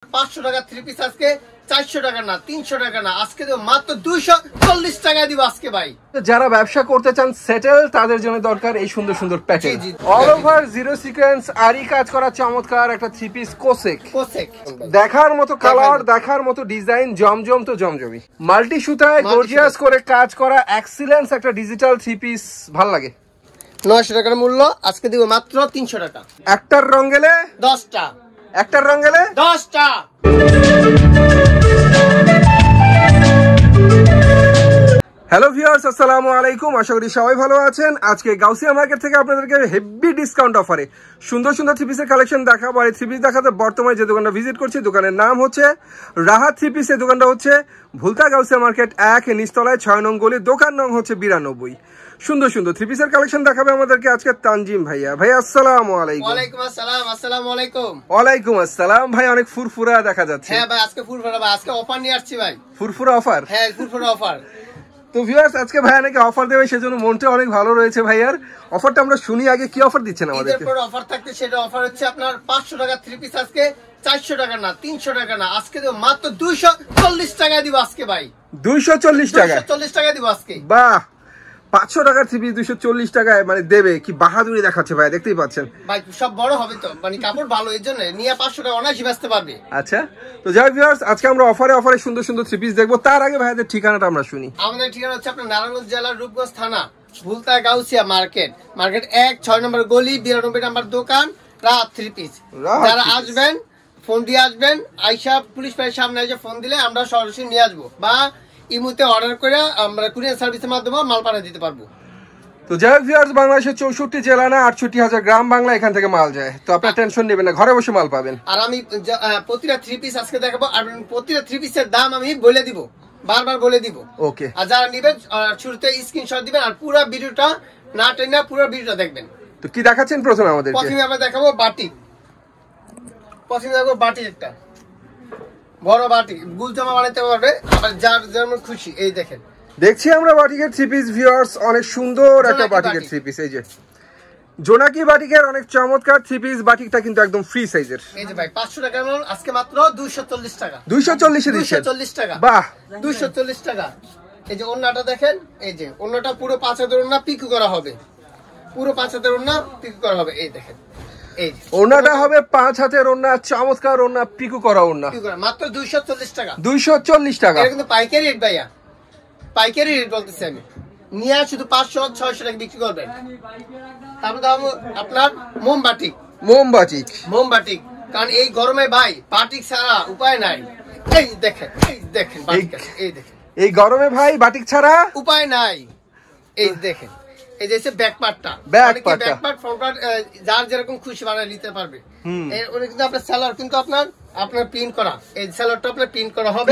500 টাকা three piece আজকে 400 টাকা না 300 টাকা না, আজকে দেব মাত্র 240 টাকা দিব আজকে ভাই। যারা ব্যবসা করতে চান সেটেল, তাদের জন্য দরকার এই সুন্দর সুন্দর pattern. All over zero sequence আরি কাজ করা চমৎকার একটা থ্রি পিস কোসেক। দেখার মতো কালার, দেখার মতো ডিজাইন, জমজম তো জমজমি। মাল্টি সুতায় গর্জিয়াস করে কাজ করা এক্সিলেন্স একটা ডিজিটাল থ্রি পিস, ভাল লাগে। 900 টাকার মূল্য, আজকে দিব মাত্র 300 টাকা। একটার রং গেলে 10টা, একটার রং গেলে 10টা। হ্যালো ভিউয়ার্স, আসসালামু আলাইকুম। আশা করি সবাই ভালো আছেন। আজকে গাউসিয়া মার্কেট থেকে আপনাদেরকে হেভি ডিসকাউন্ট অফারে সুন্দর সুন্দর থ্রি পিসের কালেকশন দেখাবো। আর এই থ্রি পিস দেখাতে বর্তমানে যে দোকানটা ভিজিট করছি, দোকানের নাম হচ্ছে রাহাত থ্রি পিস। এই দোকানটা হচ্ছে ভুলতা গাউসিয়া মার্কেট 1 নিচতলায় 6 নং গলি, দোকান নং হচ্ছে 92। সুন্দর সুন্দর থ্রি পিসের কালেকশন দেখাবে আমাদেরকে আজকে তানজিম ভাইয়া। ভাই আসসালামু আলাইকুম। ওয়ালাইকুম আসসালাম। আসসালামু আলাইকুম। ওয়ালাইকুম আসসালাম। ভাই অনেক ফুরফুরা দেখা যাচ্ছে। হ্যাঁ ভাই, আজকে ফুরফুরা ভাই, আজকে অফার নিয়ে আসছি ভাই। ফুরফুরা অফার? হ্যাঁ, ফুরফুরা অফার। তো ভিউয়ার্স, আজকে ভাইয়া নাকি অফার দেবে, সেজন্য মনটা অনেক ভালো রয়েছে ভাইয়ার। অফারটা আমরা শুনি আগে, কি অফার দিচ্ছেন আমাদেরকে? ঈদের পর অফার থাকতে, সেটা অফার হচ্ছে আপনার 500 টাকা থ্রি পিস আজকে 400 টাকা না 300 টাকা না, আজকে দেব মাত্র 240 টাকা দিব আজকে ভাই। 240 টাকা? 240 টাকা দিব আজকে। বাহ, 500 টাকার থ্রি পিস 240 টাকায় মানে দেবে, কি বাহাদুরি দেখাচ্ছে ভাই, দেখতেই পাচ্ছেন ভাই। সব বড় হবে তো, মানে কাপড় ভালো, এর জন্য নিয়ে 500 টাকা অনায়াসে বেচতে পারবে। আচ্ছা, তো যাই ভিউয়ার্স, আজকে আমরা অফারে সুন্দর সুন্দর থ্রি পিস দেখবো। তার আগে ভাইদের ঠিকানাটা আমরা শুনি। আমাদের ঠিকানা হচ্ছে আপনার নারায়ণগঞ্জ জেলার রূপগঞ্জ থানা, ভুলতা গাউসিয়া মার্কেট 1 6 নম্বর গলি, 92 নম্বর দোকান, রাত থ্রি পিস। যারা আসবেন ফোন দিয়ে আসবেন, আইসা পুলিশ পাড়ির সামনে এসে ফোন দিলে আমরা সরাসরি নিয়ে আসবো, বা ইমুতে অর্ডার করে আমরা কুরিয়ার সার্ভিসের মাধ্যমে মাল পাঠিয়ে দিতে পারবো। তো যাই হোক ভিউয়ার্স, বাংলাদেশের 64 জেলা না 68,000 গ্রাম বাংলা এখান থেকে মাল যায়। তো আপনার টেনশন নেবেন না, ঘরে বসে মাল পাবেন। আর আমি প্রতিটা থ্রি পিস আজকে দেখাবো, আর প্রতিটা থ্রি পিসের দাম আমি বলে দিব, বারবার বলে দিব। ওকে। আর যারা নেবেন শুরুতে স্ক্রিনশট দিবেন, আর পুরো ভিডিওটা না টেনে পুরো ভিডিওটা দেখবেন। তো কি দেখাচ্ছেন প্রথমে আমাদের? প্রথমে আমরা দেখাবো বাটিক। প্রথমে দেখাবো বাটিক, একটা বড় বাটিক, গুল জামা বানাতে পারবে, আবার যার যেমন খুশি। এই দেখেন, দেখছি আমরা বাটিকের থ্রি পিস ভিউয়ার্স, অনেক সুন্দর একটা বাটিকের থ্রি পিস। এই যে জোনাকি বাটিকের অনেক চমৎকার থ্রি পিস। বাটিকটা কিন্তু একদম ফ্রি সাইজের। এই যে ভাই 500 টাকার মাল, আজকে মাত্র 240 টাকা। 240 এ দিচ্ছেন? 240 টাকা। বাহ, 240 টাকা। এই যে ওন্নাটা দেখেন, এই যে ওন্নাটা পুরো 5 হাতের ওন্না, পিকু করা হবে, পুরো 5 হাতের ওন্না পিকু করা হবে। এই দেখেন, এই ওন্নাটা হবে 5 হাতের ওন্না, চমৎকার ওন্না, পিকু করা ওন্না, মাত্র 240 টাকা। 240 টাকা। এটা কিন্তু পাইকারি রেট ভাইয়া, পাইকারি রেট বলতেছি আমি। নিয়ে শুধু 500-600 টাকা বিক্রি করবেন। তারপর দাম আপনার মোমবাটিক। মোমবাটিক, কারণ এই গরমে ভাই বাটিক ছাড়া উপায় নাই। এই দেখেন, এই দেখেন বাটিক, এই দেখেন, এই গরমে ভাই বাটিক ছাড়া উপায় নাই। এই দেখেন, এই যে ব্যাক পার্টটা, ব্যাক পার্ট ফ্রন্ট পার্ট যার যেরকম খুশি বানিয়ে নিতে পারবে। এর কিন্তু আপনার সেলার কিন্তু আপনার প্রিন্ট করা, এই সেলারটা আপনার প্রিন্ট করা হবে,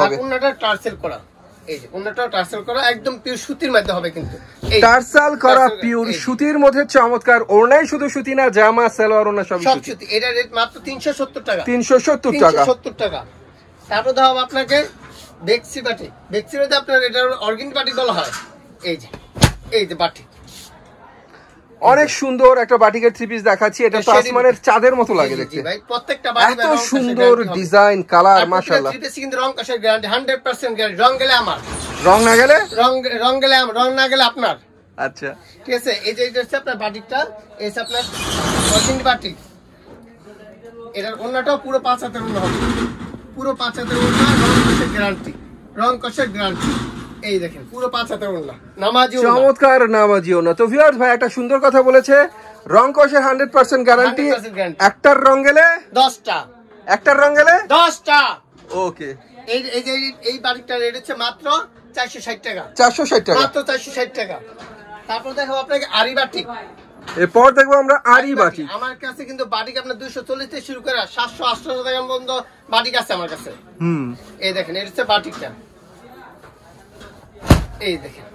আর অন্যটা টার্সেল করা। এই যে অন্যটা টার্সেল করা, একদম পিওর সুতির মধ্যে হবে, কিন্তু টার্সেল করা পিওর সুতির মধ্যে চমৎকার। ওড়নাই শুধু সুতি না, জামা সালোয়ার ওড়না সব সুতি। এটা রেট মাত্র 370 টাকা। 370 টাকা। তারপর দাও আপনাকে বেক্সি বাটি। বেক্সি বাটি আপনার এটা অর্গানিক বাটি বলা হয়। এই যে বাটি, অনেক সুন্দর একটা বাটিকের থ্রি পিস দেখাচ্ছি। এটা তো আসমানের চাঁদের মতো লাগে দেখতে ভাই। প্রত্যেকটা বাটি এত সুন্দর ডিজাইন, কালার, মাশাআল্লাহ। থ্রি পিস কিন্তু রং কষের গ্যারান্টি, 100% গ্যারান্টি। রং গেলে আমার, রং না গেলে রং গেলে আমার, রং না গেলে আপনার। আচ্ছা, ঠিক আছে। এই যে এটা হচ্ছে আপনার বাটিকটা, এই হচ্ছে আপনার অর্গানিক বাটিক। এটার ওন্নাটাও পুরো 5 হাতের ওন্না হবে, পুরো 5 হাতের ওন্না, রং কষের গ্যারান্টি, রং কষের গ্যারান্টি। এই দেখেন, পুরো 5 হাতের ওন্না, নামাজি ওন্না, চমৎকার নামাজি ওন্না। তো ভিউয়ার্স, ভাই একটা সুন্দর কথা বলেছে, রং কষের 100% গ্যারান্টি। একটার রং গেলে 10টা, একটার রং গেলে 10টা। ওকে। এই যে এই বাটিকটার রেট হচ্ছে মাত্র 460 টাকা। 460 টাকা, মাত্র 460 টাকা। তারপর দেখো আপনাকে আরি বাটিক। এরপর দেখবো আমরা আরি বাটিক। আমার কাছে কিন্তু বাটিক আপনার 240 থেকে শুরু করে 700-800 টাকা পর্যন্ত বাটিক আছে আমার কাছে। এই দেখেন, এটা হচ্ছে বাটিকটা। এই দেখেন,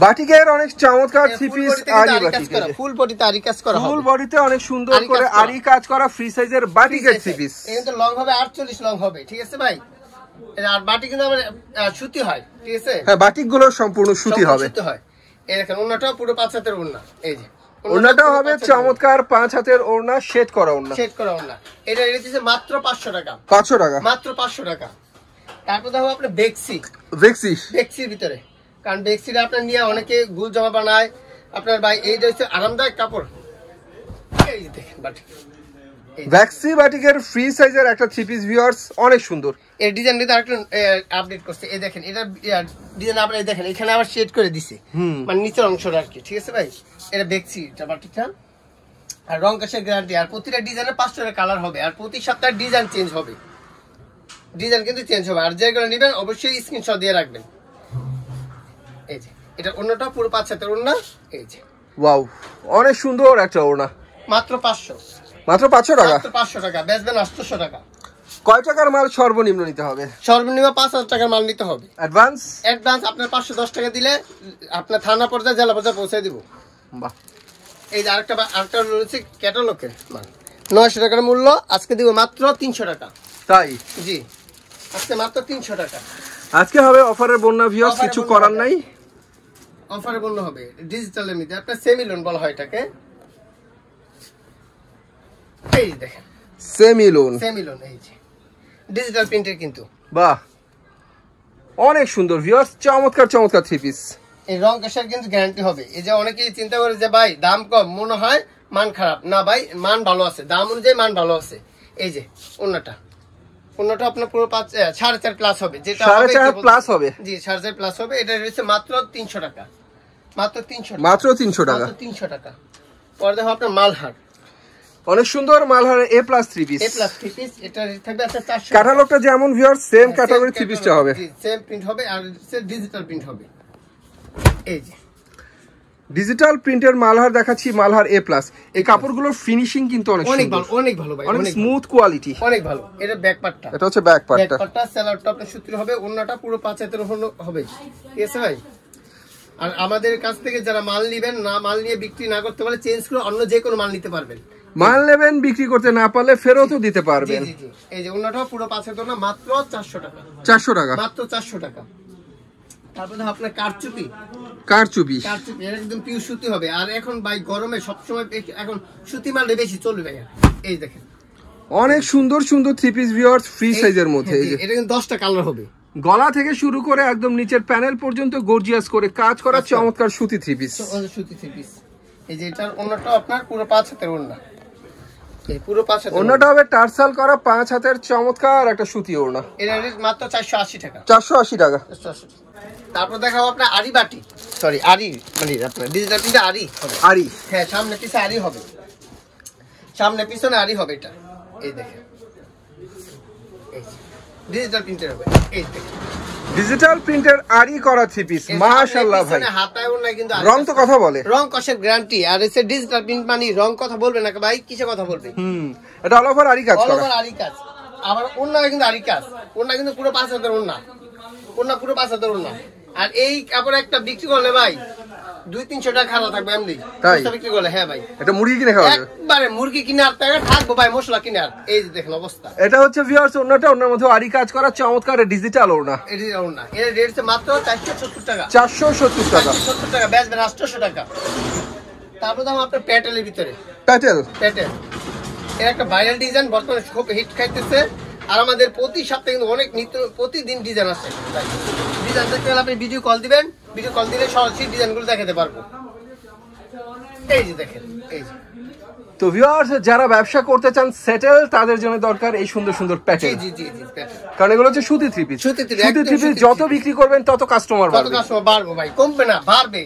বাটিকের অনেক চমৎকার থ্রি পিস আরি বাটিক, ফুল বডিতে আরি কাজ করা, ফুল বডিতে অনেক সুন্দর করে আরি কাজ করা ফ্রি সাইজের বাটিকের থ্রি পিস। এটা কিন্তু লং হবে 48 লং হবে, ঠিক আছে ভাই। আর বাটিক কিন্তু আমাদের সুতি হয়, ঠিক আছে। হ্যাঁ, বাটিক গুলো সম্পূর্ণ সুতি হবে। এই দেখেন, ওন্নাটাও পুরো 5 হাতের ওন্না। এই যে ওড়নাটা হবে চমৎকার 5 হাতের ওড়না, শেড করা ওড়না, শেড করা ওড়না। এটা দিতেছে মাত্র 500 টাকা। 500 টাকা, মাত্র 500 টাকা। তারপর দেখো আপনি বেক্সির ভিতরে, কারণ বেক্সিটা আপনার নিয়ে অনেকে গুল জামা বানায় আপনার ভাই। এইটা হচ্ছে আরামদায়ক কাপড়। এই যে দেখেন বাটিক, বেক্সি বাটিকের ফ্রি সাইজের একটা 3 পিস ভিউয়ার্স, অনেক সুন্দর। এই ডিজাইনটা আরেকটু আপডেট করছে। এই দেখেন এটা ডিজাইন আপনারা দেখেন এখানে আবার শেড করে দিছে, মানে নিচের অংশটা আর কি। ঠিক আছে ভাই, এটা বেক্সিটা বাটিকটা, আর রং কাশের গ্যারান্টি। আর প্রতিটা ডিজাইনে 5 টাকা কালার হবে, আর প্রতি সপ্তাহে ডিজাইন চেঞ্জ হবে, ডিজাইন কিন্তু চেঞ্জ হবে। আর যেগুলো নেবেন অবশ্যই স্ক্রিনশট দিয়ে রাখবেন। এই যে এটা অন্যটা পুরো 5 হাতের ওড়না। এই যে ওয়াও, অনেক সুন্দর একটা ওড়না। মাত্র 500, মাত্র 500 টাকা। মাত্র 500 টাকা, বেচবেন 800 টাকা। কয় টাকার মাল সর্বনিম্ন নিতে হবে? সর্বনিম্ন 5000 টাকার মাল নিতে হবে। অ্যাডভান্স আপনার 510 টাকা দিলে আপনার থানা পর্যায়ে, জেলা পর্যায়ে পৌঁছে দিব। বাহ। এই যে আরেকটা রয়েছে ক্যাটালগের মাল, 900 টাকার মূল্য, আজকে দিব মাত্র 300 টাকা। তাই? জি, আজকে মাত্র 300 টাকা। আজকে হবে অফারের বন্যা ভিউয়ার্স, কিছু করার নাই, অফারে বন্ধ হবে। ডিজিটালের মধ্যে আপনার সেমি লোন বলা হয় এটাকে। এই দেখেন সেমি লোন, এই যে ডিজিটাল প্রিন্টের কিন্তু। বাহ, অনেক সুন্দর ভিউয়ার্স, চমৎকার 3 পিস। এই রং কাশের কিন্তু গ্যারান্টি হবে। এই যে অনেকেই চিন্তা করে যে ভাই দাম কম, মনে হয় মান খারাপ। না ভাই, মান ভালো আছে, দাম অনুযায়ী মান ভালো আছে। এই যে ওন্নাটা আপনার পুরো 4.5 প্লাস হবে, যেটা 4.5 প্লাস হবে। জি, 4.5 প্লাস হবে। এটা রয়েছে মাত্র 300 টাকা। মাত্র 300 টাকা। পরে দেখো আপনার মালহার, অনেক সুন্দর মালহারের A+ 3 পিস। এটা থাকবে আপনার 400। ক্যাটালগটা যেমন ভিউয়ার্স সেম ক্যাটাগরি 3 পিসটা হবে। জি, সেম প্রিন্ট হবে, আর ডিজিটাল প্রিন্ট হবে। এই যে ডিজিটাল প্রিন্টের মালহার দেখাচ্ছি, মালহার A+। এই কাপড়গুলোর ফিনিশিং কিন্তু অনেক ভালো, অনেক ভালো ভাই, অনেক স্মুথ কোয়ালিটি, অনেক ভালো। এটা ব্যাক পার্টটা, এটা হচ্ছে ব্যাক পার্টটা। সেলারটা আপনার সুতির হবে, ওন্নাটা পুরো 5 হাতের হবে। ঠিক আছে ভাই? আর আমাদের কাছ থেকে যারা মাল নেবেন, না মাল নিয়ে বিক্রি না করতে পারলে চেঞ্জ করে অন্য যে কোনো মাল নিতে পারবেন। মাল নেবেন, বিক্রি করতে না পারলে ফেরতও দিতে পারবেন। জি। এই যে ওন্নাটা পুরো 5 হাতের না, মাত্র 400 টাকা। 400 টাকা, মাত্র 400 টাকা। তারপর আপনার কারচুপি, এটা একদম পিওর সুতি হবে। আর এখন ভাই গরমে সবসময় এখন সুতি মালটা বেশি চলবে ভাই। এই দেখেন অনেক সুন্দর 3 পিস ভিউয়ার্স, ফ্রি সাইজের মধ্যে। এই যে এটা কিন্তু 10টা কালার হবে। গলা থেকে শুরু করে একদম নিচের প্যানেল পর্যন্ত গর্জিয়াস করে কাজ করা চমৎকার সুতি 3 পিস। এই যে এটার ওন্নাটা আপনার পুরো 5 হাতের ওন্না। এই পুরো 5 হাতের ওন্নাটা হবে টার্সাল করা 5 হাতের চমৎকার একটা সুতি ওন্না। এর রেট মাত্র 480 টাকা। 480 টাকা। তারপর দেখাবো আপনার আরি বাটি, আরি মানে আপনার ডিজিটাল প্রিন্টে আরি হবে। আরি, হ্যাঁ, সামনে পিছে আরি হবে, সামনে পিছনে আরি হবে। এটা এই দেখেন, এই ডিজিটাল প্রিন্টের হবে। এই দেখেন ডিজিটাল প্রিন্টের আরি করা 3 পিস, মাশাআল্লাহ ভাই। হাতায় ওন্না কিন্তু রং তো কথা বলে, রং কষের গ্যারান্টি। আর এসে ডিজিটাল প্রিন্ট মানে রং কথা বলবে না ভাই, কিসে কথা বলবে? এটা অল ওভার আরি কাজ করা, অল ওভার আরি কাজ। আবার ওন্না কিন্তু আরি কাজ, ওন্না কিন্তু পুরো 5 হাতের ওন্না, পুরো 5 হাতের ওন্না। আর এই কাপড় একটা বিক্রি করলে ভাই 200-300 টাকা খাওয়া থাকবে এমনি বিক্রি করলে। হ্যাঁ ভাই, এটা মুরগি কিনে খাওয়া যাবে, একবারে মুরগি কিনে আর টাকা থাকবো ভাই, মশলা কিনে আর। এই যে দেখেন অবস্থা। এটা হচ্ছে ভিউয়ার্স ওন্নাটা, ওন্নার মধ্যে আরি কাজ করা চমৎকার ডিজিটাল ওন্না। এটা ওন্না, এর রেট হচ্ছে মাত্র 470 টাকা। 470 টাকা, 470 টাকা, বেচবেন 800 টাকা। তারপর দাম আপনার প্যাটেলের ভিতরে, প্যাটেল এর একটা ভাইরাল ডিজাইন বর্তমানে খুব হিট খাইতেছে। আর আমাদের প্রতি সপ্তাহে কিন্তু অনেক প্রতিদিন ডিজাইন আছে। ডিজাইন দেখতে হলে আপনি ভিডিও কল দিবেন, ভিডিও কল দিলে সরাসরি ডিজাইনগুলো দেখাতে পারবো। এই যে দেখেন, এই যে। তো ভিউয়ার্স যারা ব্যবসা করতে চান সেটেল, তাদের জন্য দরকার এই সুন্দর প্যাটেল। জি প্যাটেল, কারণ এগুলো হচ্ছে সুতি 3 পিস। সুতি 3 পিস যত বিক্রি করবেন তত কাস্টমার বাড়বে ভাই, কমবে না, বাড়বে।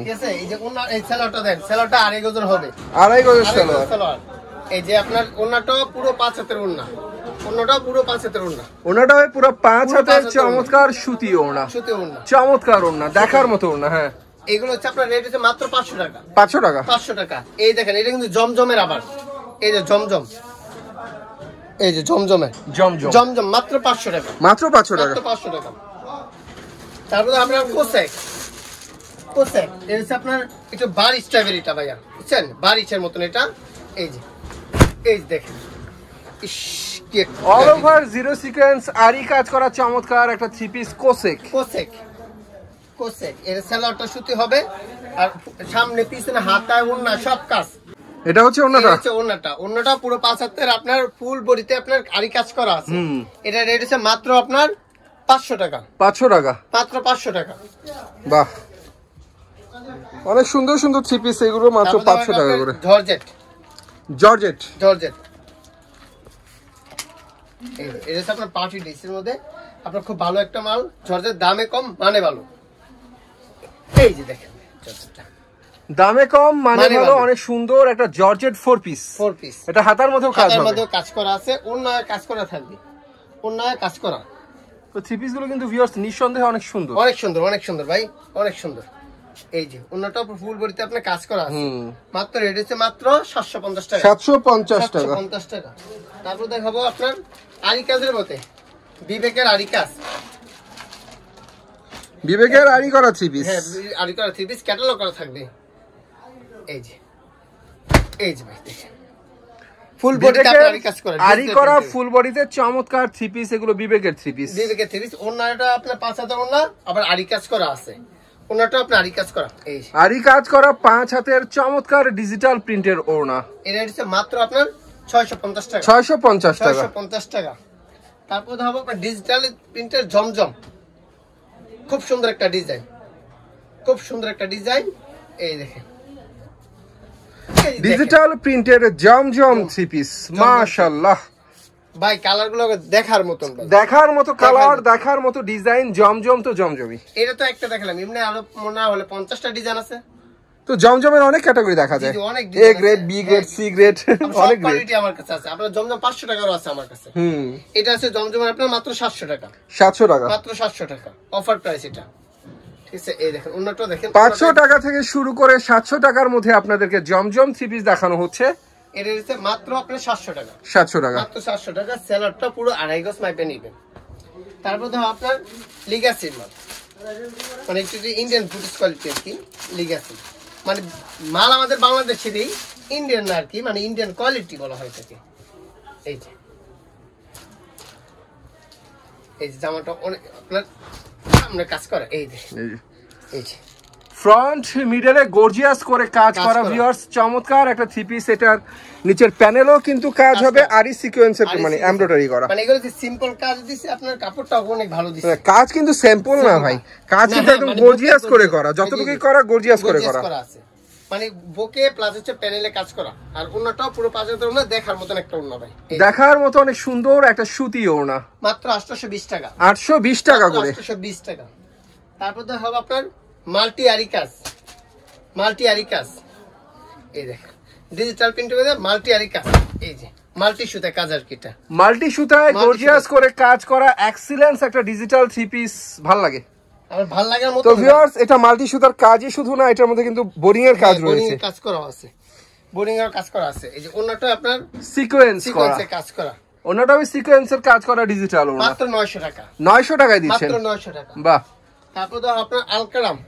ঠিক আছে? এই যে ওন্না, এই সেলারটা দেন, সেলারটা 2.5 গজ হবে, 2.5 গজ সেলার। এই যে আপনার ওন্নাটা পুরো 5 হাতের ওন্না, ওন্নাটা পুরো 5 হাতের ওন্না, ওন্নাটা হয় পুরো 5 হাতের চমৎকার সুতি ওন্না, চমৎকার ওন্না, দেখার মতো ওন্না। হ্যাঁ, এগুলো হচ্ছে আপনার রেট হচ্ছে মাত্র 500 টাকা। 500 টাকা। এই দেখেন, এটা কিন্তু জমজমের আবার, এই যে জমজম, এই যে জমজম মাত্র 500 টাকা, মাত্র 500 টাকা। তারপরে আপনার কোসেক, এটা হচ্ছে আপনার একটু বারিশ টাইপের, এটা ভাইয়া বুঝছেন, বারিশের মতন এটা। এই যে দেখেন, অল ওভার জিরো সিকোয়েন্স আরি কাজ করা চমৎকার একটা 3 পিস কোসেক। এর সেলারটা সুতি হবে, আর সামনে পিছনে হাতায় ওন্না সব কাজ। এটা হচ্ছে ওন্নাটা, ওন্নাটা পুরো 5 হাতের আপনার ফুল বডিতে আপনার আরি কাজ করা আছে। এটা রেট হচ্ছে মাত্র আপনার 500 টাকা। 500 টাকা মাত্র 500 টাকা। বাহ, অনেক সুন্দর সুন্দর থ্রি পিস এগুলো মাত্র 500 টাকা করে। জর্জেট জর্জেট জর্জেট এটা হচ্ছে আপনার পার্টি ড্রেসের মধ্যে আপনার খুব ভালো একটা মাল। জর্জেট দামে কম মানে ভালো। এই যে দেখেন জর্জেটটা দামে কম মানে ভালো, অনেক সুন্দর একটা জর্জেট 4 পিস। এটা হাতার মধ্যেও কাজ হবে, হাতার মধ্যেও কাজ করা আছে, ওন্নায় কাজ করা থাকবে, ওন্নায় কাজ করা। তো থ্রি পিস গুলো কিন্তু ভিউয়ার্স নিঃসন্দেহে অনেক সুন্দর, অনেক সুন্দর, অনেক সুন্দর ভাই, অনেক সুন্দর। এই যে ওন্নাটা ফুল বডিতে আপনার কাজ করা আছে। মাত্র রেট হচ্ছে মাত্র 750 টাকা। 750 টাকা। 750 টাকা। তারপর দেখাবো আপনার আরি কাজের মধ্যে বিবেকের আরি কাজ। বিবেকের আরি করা থ্রি পিস। হ্যাঁ, আরি করা থ্রি পিস ক্যাটালগ করা থাকবে। এই যে ভাই দেখেন ফুল বডিতে আপনার আরি কাজ করা, আরি করা ফুল বডিতে চমৎকার থ্রি পিস। এগুলো বিবেকের থ্রি পিস। বিবেকের থ্রি পিস। ওন্নাটা আপনার 5 হাতের ওন্না, আবার আরি কাজ করা আছে। ওন্নাটা আপনার আরি কাজ করা। এই আরি কাজ করা 5 হাতের চমৎকার ডিজিটাল প্রিন্টের ওড়না। এটা হচ্ছে মাত্র আপনার 650 টাকা। 650 টাকা। 650 টাকা। তারপর দেখাবো আপনার ডিজিটাল প্রিন্টের জমজম। খুব সুন্দর একটা ডিজাইন, খুব সুন্দর একটা ডিজাইন। এই দেখেন ডিজিটাল প্রিন্টের জমজম থ্রি পিস। মাশাআল্লাহ ভাই, কালার গুলো দেখার মতন, দেখার মতো কালার, দেখার মতো ডিজাইন। জমজম তো জমজমই। এটা তো একটা দেখালাম, এমনি আরো মনে হলে 50টা ডিজাইন আছে। তো জমজমের অনেক ক্যাটাগরি দেখা যায়, A grade, B grade, C grade, অনেক কোয়ালিটি আমার কাছে আছে। আপনার জমজম 500 টাকারও আছে আমার কাছে। এটা আছে জমজমের আপনার মাত্র 700 টাকা। 700 টাকা, মাত্র 700 টাকা অফার প্রাইস এটা। ঠিক আছে, এই দেখেন অন্যটা দেখেন। 500 টাকা থেকে শুরু করে 700 টাকার মধ্যে আপনাদেরকে জমজম থ্রি পিস দেখানো হচ্ছে। এটা হচ্ছে মাত্র আপনার 700 টাকা। 700 টাকা, মাত্র 700 টাকা। সেলারটা পুরো 2.5 গজ মাইপে নেবেন। তারপর ধরো আপনার লিগাসির মাল, মানে একটু ইন্ডিয়ান ফুডস কোয়ালিটি আর কি। লিগাসি মানে মাল আমাদের বাংলাদেশেরই, ইন্ডিয়ান না আর কি, মানে ইন্ডিয়ান কোয়ালিটি বলা হয় থাকে। এই যে জামাটা অনেক আপনার সামনে কাজ করে। এই যে ফ্রন্ট মিডলে গর্জিয়াস করে কাজ করা ভিউয়ার্স, চমৎকার একটা থ্রি পিস। এটার নিচের প্যানেলও কিন্তু কাজ হবে আরি সিকোয়েন্সের, মানে এমব্রয়ডারি করা। মানে এগুলো যে সিম্পল কাজ দিছে, আপনার কাপড়টাও অনেক ভালো দিছে। কাজ কিন্তু স্যাম্পল না ভাই, কাজ কিন্তু একদম গর্জিয়াস করে করা, যতটুকুই করা গর্জিয়াস করে করা আছে। মানে বুকে প্লাস হচ্ছে প্যানেলে কাজ করা। আর ওন্নাটাও পুরো 5 হাতের ওন্না, দেখার মতন একটা ওন্না ভাই, দেখার মতো অনেক সুন্দর একটা সুতি ওড়না। মাত্র 820 টাকা। 820 টাকা করে। 820 টাকা। তারপর তো হবে আপনার মাল্টি আরি কাজ। মাল্টি আরি কাজ, এই দেখেন ডিজিটাল প্রিন্টের মধ্যে মাল্টি আরি কাজ। এই যে মাল্টি সুতায় কাজ আর কিটা, মাল্টি সুতায় গর্জিয়াস করে কাজ করা এক্সিলেন্স একটা ডিজিটাল থ্রি পিস। ভালো লাগে, আমার ভালো লাগার মতো। তো ভিউয়ার্স, এটা মাল্টি সুতার কাজই শুধু না, এটার মধ্যে কিন্তু বোরিং এর কাজ রয়েছে। বোরিং এর কাজ করা আছে, বোরিং এর কাজ করা আছে। এই যে ওন্নাটা আপনার সিকোয়েন্সের কাজ করা, ওন্নাটাও সিকোয়েন্সের কাজ করা ডিজিটাল ওন্না। মাত্র 900 টাকা। 900 টাকায় দিচ্ছেন? মাত্র 900 টাকা। বাহ। তারপর তো আপনার আলকারাম।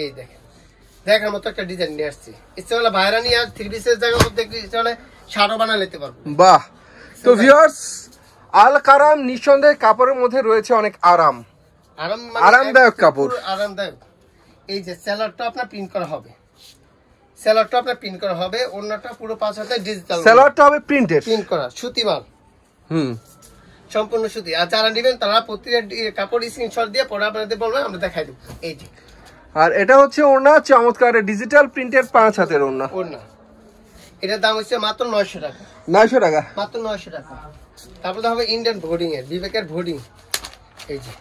এই দেখেন দেখার মতো একটা ডিজাইন নিয়ে আসছি। ইচ্ছে হলে বাইরে নিয়ে আর থ্রি পিসের জায়গায় দেখতে ইচ্ছে হলে শাড়ি বানা নিতে পারবো। বাহ। তো ভিউয়ার্স, আল কারাম নিঃসন্দেহে কাপড়ের মধ্যে রয়েছে অনেক আরামদায়ক কাপড়, আরামদায়ক। এই যে সেলারটা আপনার প্রিন্ট করা হবে, সেলারটা আপনার প্রিন্ট করা হবে। ওন্নাটা পুরো 5 হাতে ডিজিটাল, সেলারটা হবে প্রিন্টেড, প্রিন্ট করা সুতি মাল। সম্পূর্ণ সুতি। আর যারা নেবেন তারা প্রতিটা কাপড় স্ক্রিনশট দিয়ে পরে আপনাদের বলবেন, আমরা দেখাই দেব। এই যে, আর এটা হচ্ছে ওড়না, চমৎকার ডিজিটাল প্রিন্টের 5 হাতের ওড়না। এটার দাম হচ্ছে মাত্র 900 টাকা। 900 টাকা, মাত্র 900 টাকা। তারপরে হবে ইন্ডিয়ান ভোডিং এর, বিবেকের ভোডিং। এই যে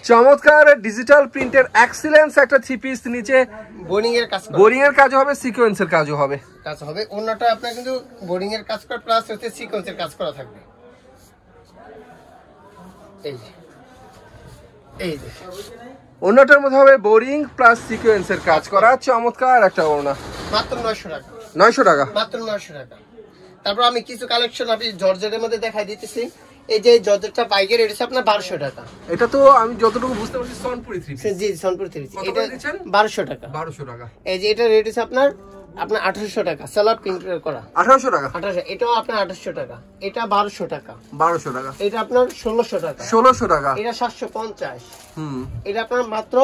চমৎকার ডিজিটাল প্রিন্টের এক্সিলেন্স একটা থ্রি পিস। নিচে বোরিং এর কাজ, বোরিং এর কাজ হবে, সিকোয়েন্সের কাজও হবে। ওন্নাটা আপনার কিন্তু বোরিং এর কাজ করা প্লাস হচ্ছে সিকোয়েন্সের কাজ করা থাকবে। এই যে ওন্নাটার মধ্যে হবে বোরিং প্লাস সিকোয়েন্সের কাজ করা, চমৎকার একটা ওড়না। মাত্র 900 টাকা। 900 টাকা, মাত্র 900 টাকা। তারপর আমি কিছু কালেকশন আপনি জর্জেটের মধ্যে দেখাই দিতেছি। এই যে যতটা পাইকারি এটা হচ্ছে আপনার 1200 টাকা। এটা তো আমি যতটুকু বুঝতে পারছি সনপুরি থ্রি পিস। জি সনপুরি থ্রি পিস, কত এটা করে দিচ্ছেন? 1200 টাকা। 1200 টাকা। এই যে এটা রেট হচ্ছে আপনার 1800 টাকা, সেলফ প্রিন্ট করা 1800 টাকা। 1800, এটাও আপনার 1800 টাকা, এটা 1200 টাকা। 1200 টাকা। এটা আপনার 1600 টাকা। 1600 টাকা। এটা 750। হুম, এটা আপনার মাত্র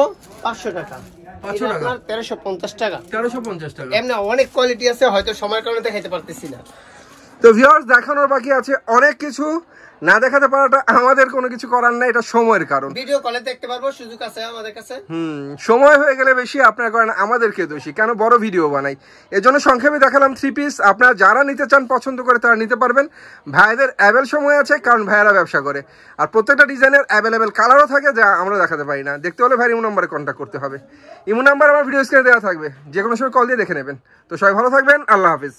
500 টাকা। 500 এটা টাকা। আপনার 1350 টাকা। 1350 টাকা। এমনি অনেক কোয়ালিটি আছে, হয়তো সময়ের কারণে দেখাইতে পারতেছি না। তো ভিউয়ার্স, দেখানোর বাকি আছে অনেক কিছু, না দেখাতে পারাটা আমাদের কোনো কিছু করার নাই, এটা সময়ের কারণ। ভিডিও কলে দেখতে পারবো, সুযোগ আছে আমাদের কাছে। সময় হয়ে গেলে বেশি আপনারা করেন, আমাদেরকে দোষী কেন, বড় ভিডিও বানাই। এর জন্য সংক্ষেপে দেখালাম থ্রি পিস। আপনারা যারা নিতে চান, পছন্দ করে তারা নিতে পারবেন। ভাইদের অ্যাভেল সময় আছে, কারণ ভাইয়েরা ব্যবসা করে, আর প্রত্যেকটা ডিজাইনের অ্যাভেলেবেল কালারও থাকে যা আমরা দেখাতে পারি না। দেখতে হলে ভাইয়ের ইমো নাম্বারে কন্ট্যাক্ট করতে হবে। ইমো নাম্বার আমার ভিডিও স্ক্রিনে দেওয়া থাকবে, যে কোনো সময় কল দিয়ে দেখে নেবেন। তো সবাই ভালো থাকবেন, আল্লাহ হাফিজ।